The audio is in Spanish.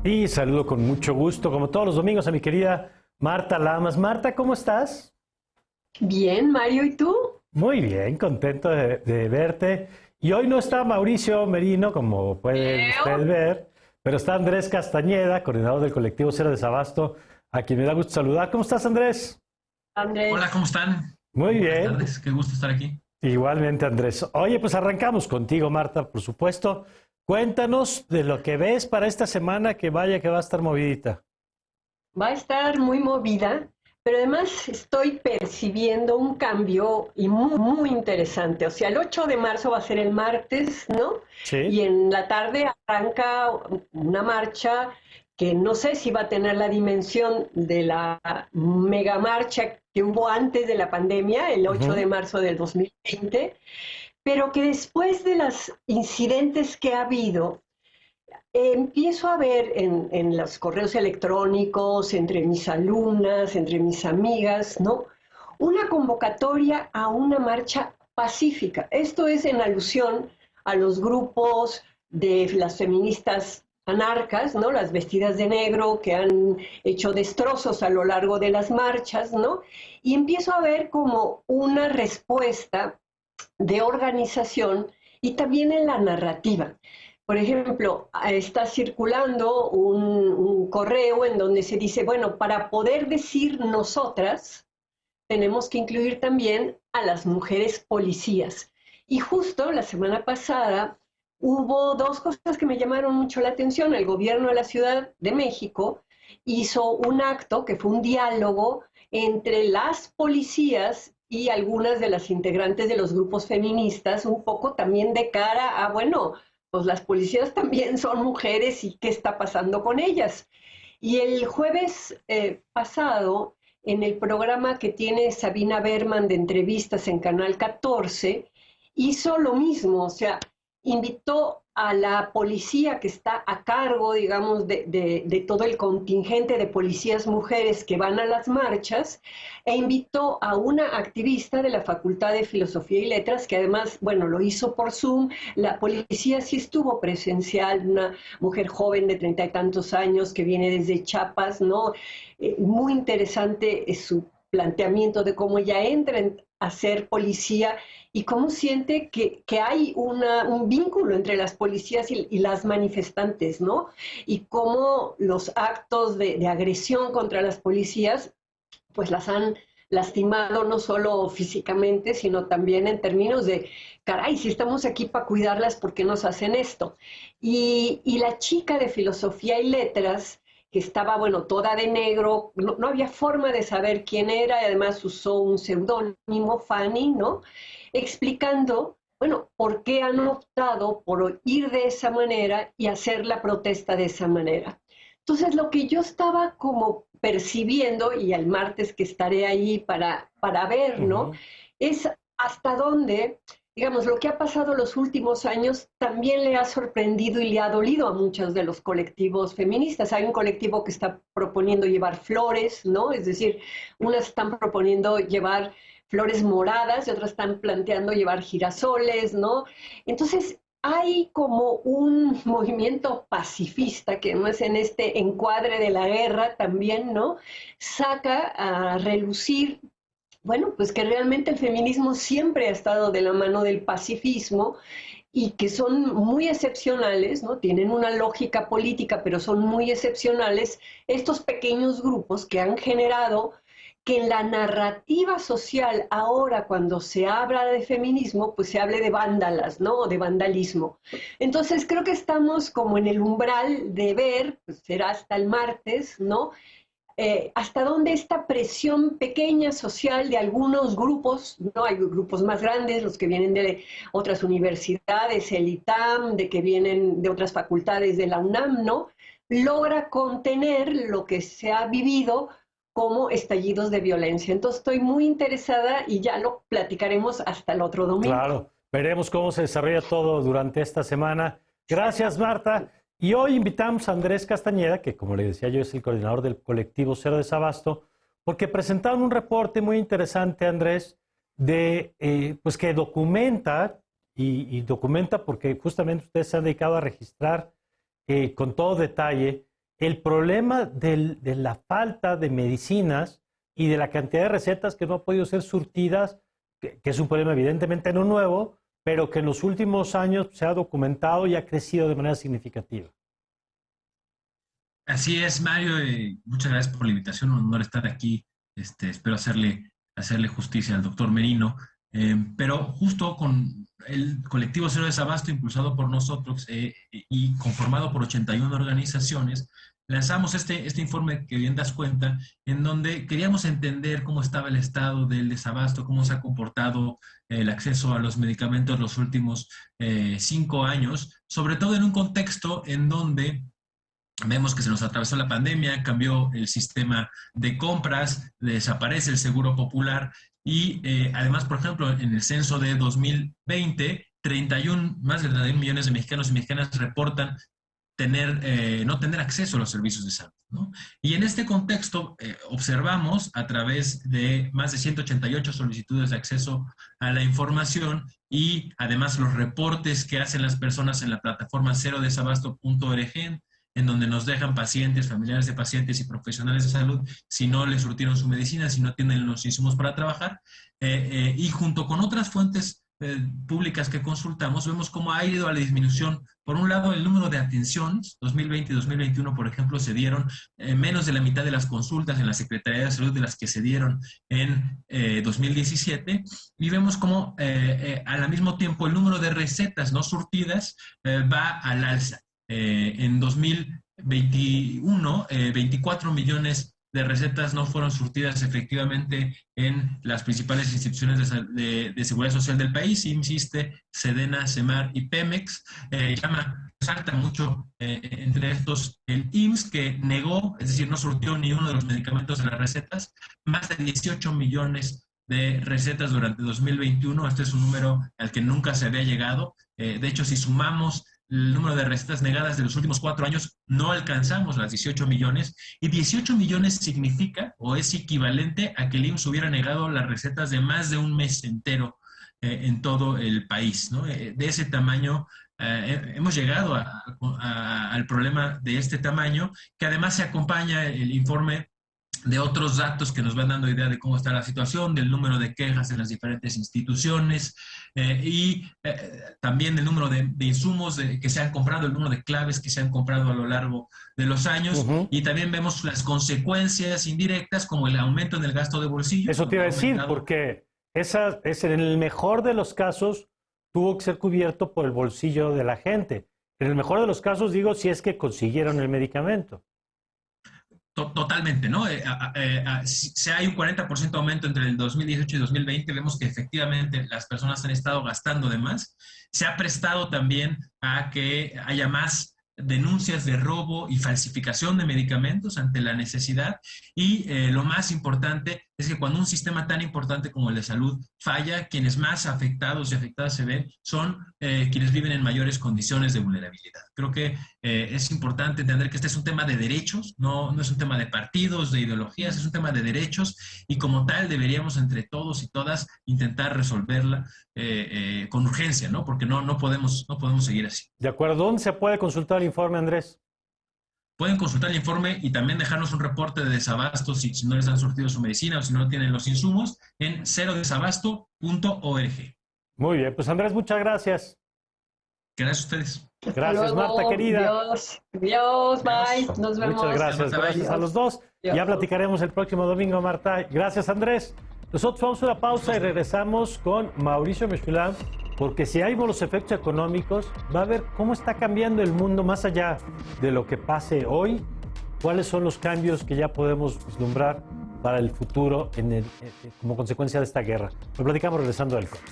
Y saludo con mucho gusto, como todos los domingos, a mi querida Marta Lamas. Marta, ¿cómo estás? Bien, Mario, ¿y tú? Muy bien, contento de verte. Y hoy no está Mauricio Merino, como puede usted Leo. ver, pero está Andrés Castañeda, coordinador del colectivo Cero Desabasto, a quien me da gusto saludar. ¿Cómo estás, Andrés? Hola, Andrés. ¿cómo están? Muy Muy buenas bien. tardes, qué gusto estar aquí. Igualmente, Andrés. Oye, pues arrancamos contigo, Marta, por supuesto. Cuéntanos de lo que ves para esta semana, que vaya que va a estar movidita. Va a estar muy movida, pero además estoy percibiendo un cambio y muy interesante. O sea, el 8 de marzo va a ser el martes, ¿no? Y Sí. en la tarde arranca una marcha que no sé si va a tener la dimensión de la mega marcha que hubo antes de la pandemia, el 8 de Ujú. marzo del 2020, pero que después de los incidentes que ha habido, empiezo a ver en los correos electrónicos, entre mis alumnas, entre mis amigas, ¿no? Una convocatoria a una marcha pacífica. Esto es en alusión a los grupos de las feministas anarcas, ¿no? Las vestidas de negro que han hecho destrozos a lo largo de las marchas, ¿no? Y empiezo a ver como una respuesta de organización y también en la narrativa. Por ejemplo, está circulando un correo en donde se dice, bueno, para poder decir nosotras, tenemos que incluir también a las mujeres policías. Y justo la semana pasada hubo dos cosas que me llamaron mucho la atención. El gobierno de la Ciudad de México hizo un acto que fue un diálogo entre las policías y algunas de las integrantes de los grupos feministas, un poco también de cara a, bueno, pues las policías también son mujeres y qué está pasando con ellas. Y el jueves pasado, en el programa que tiene Sabina Berman de entrevistas en Canal 14, hizo lo mismo, o sea, invitó a la policía que está a cargo, digamos, de todo el contingente de policías mujeres que van a las marchas, e invitó a una activista de la Facultad de Filosofía y Letras, que además, bueno, lo hizo por Zoom. La policía sí estuvo presencial, una mujer joven de 30 y tantos años que viene desde Chiapas, ¿no? Muy interesante su planteamiento de cómo ella entra a ser policía y cómo siente que hay un vínculo entre las policías y las manifestantes, ¿no? Y cómo los actos de agresión contra las policías pues las han lastimado no solo físicamente, sino también en términos de, caray, si estamos aquí para cuidarlas, ¿por qué nos hacen esto? Y la chica de filosofía y letras, que estaba, bueno, toda de negro, no había forma de saber quién era, y además usó un seudónimo, Fanny, ¿no? Explicando, bueno, por qué han optado por ir de esa manera y hacer la protesta de esa manera. Entonces, lo que yo estaba como percibiendo, y el martes que estaré ahí para ver, ¿no? Ujú. Es hasta dónde, digamos, lo que ha pasado los últimos años también le ha sorprendido y le ha dolido a muchos de los colectivos feministas. Hay un colectivo que está proponiendo llevar flores, ¿no? Es decir, unas están proponiendo llevar flores moradas y otras están planteando llevar girasoles, ¿no? Entonces, hay como un movimiento pacifista que además en este encuadre de la guerra también, ¿no? Saca a relucir, bueno, pues que realmente el feminismo siempre ha estado de la mano del pacifismo y que son muy excepcionales, ¿no? Tienen una lógica política, pero son muy excepcionales estos pequeños grupos que han generado que en la narrativa social ahora cuando se habla de feminismo, pues se hable de vándalas, ¿no? O de vandalismo. Entonces creo que estamos como en el umbral de ver, pues será hasta el martes, ¿no? Hasta dónde esta presión pequeña social de algunos grupos, no hay grupos más grandes, los que vienen de otras universidades, el ITAM, de que vienen de otras facultades de la UNAM, ¿no? Logra contener lo que se ha vivido como estallidos de violencia. Entonces estoy muy interesada y ya lo platicaremos hasta el otro domingo. Claro, veremos cómo se desarrolla todo durante esta semana. Gracias, Marta. Y hoy invitamos a Andrés Castañeda, que como le decía yo es el coordinador del colectivo Cero Desabasto, porque presentaron un reporte muy interesante, Andrés, de pues que documenta y documenta porque justamente ustedes se han dedicado a registrar con todo detalle el problema de la falta de medicinas y de la cantidad de recetas que no han podido ser surtidas, que es un problema evidentemente no nuevo, pero que en los últimos años se ha documentado y ha crecido de manera significativa. Así es, Mario. Muchas gracias por la invitación. Un honor estar aquí. Espero hacerle justicia al doctor Merino. Pero justo con el colectivo Cero Desabasto, impulsado por nosotros y conformado por 81 organizaciones, lanzamos este informe que bien das cuenta, en donde queríamos entender cómo estaba el estado del desabasto, cómo se ha comportado el acceso a los medicamentos los últimos 5 años, sobre todo en un contexto en donde vemos que se nos atravesó la pandemia, cambió el sistema de compras, desaparece el seguro popular y además, por ejemplo, en el censo de 2020, más de 31 millones de mexicanos y mexicanas reportan no tener acceso a los servicios de salud, ¿no? Y en este contexto observamos a través de más de 188 solicitudes de acceso a la información y además los reportes que hacen las personas en la plataforma cerodesabasto.org, en donde nos dejan pacientes, familiares de pacientes y profesionales de salud si no les surtieron su medicina, si no tienen los insumos para trabajar. Y junto con otras fuentes públicas que consultamos, vemos cómo ha ido a la disminución. Por un lado, el número de atenciones, 2020 y 2021, por ejemplo, se dieron menos de la mitad de las consultas en la Secretaría de Salud de las que se dieron en 2017, y vemos cómo al mismo tiempo el número de recetas no surtidas va al alza. En 2021, 24 millones de recetas no fueron surtidas efectivamente en las principales instituciones de seguridad social del país, IMSS, Sedena, Semar y Pemex. Resalta mucho entre estos el IMSS, que negó, es decir, no surtió ni uno de los medicamentos de las recetas, más de 18 millones de recetas durante 2021. Este es un número al que nunca se había llegado. De hecho, si sumamos el número de recetas negadas de los últimos 4 años, no alcanzamos las 18 millones, y 18 millones significa o es equivalente a que el IMSS hubiera negado las recetas de más de un mes entero en todo el país, ¿no? De ese tamaño hemos llegado al problema de este tamaño, que además se acompaña el informe de otros datos que nos van dando idea de cómo está la situación, del número de quejas en las diferentes instituciones y también del número de insumos que se han comprado, el número de claves que se han comprado a lo largo de los años. Y también vemos las consecuencias indirectas, como el aumento en el gasto de bolsillo. Eso te iba a decir, porque en el mejor de los casos tuvo que ser cubierto por el bolsillo de la gente. En el mejor de los casos, digo, si es que consiguieron el medicamento. Totalmente, ¿no? Si hay un 40% aumento entre el 2018 y 2020, vemos que efectivamente las personas han estado gastando de más. Se ha prestado también a que haya más denuncias de robo y falsificación de medicamentos ante la necesidad, y lo más importante es que cuando un sistema tan importante como el de salud falla, quienes más afectados y afectadas se ven son quienes viven en mayores condiciones de vulnerabilidad. Creo que es importante entender que este es un tema de derechos, no es un tema de partidos, de ideologías, es un tema de derechos, y como tal deberíamos entre todos y todas intentar resolverla con urgencia, ¿no? Porque no podemos seguir así. De acuerdo. ¿Dónde se puede consultar el informe, Andrés? Pueden consultar el informe y también dejarnos un reporte de desabasto si no les han surtido su medicina o si no tienen los insumos en cerodesabasto.org. Muy bien, pues Andrés, muchas gracias. Gracias a ustedes. Gracias, Marta, querida. Dios, bye. Nos vemos. Muchas gracias, gracias a los dos. Ya platicaremos el próximo domingo, Marta. Gracias, Andrés. Nosotros vamos a una pausa y regresamos con Mauricio Mechoulam, porque si hay los efectos económicos, va a ver cómo está cambiando el mundo más allá de lo que pase hoy, cuáles son los cambios que ya podemos vislumbrar para el futuro como consecuencia de esta guerra. Lo platicamos regresando del corte.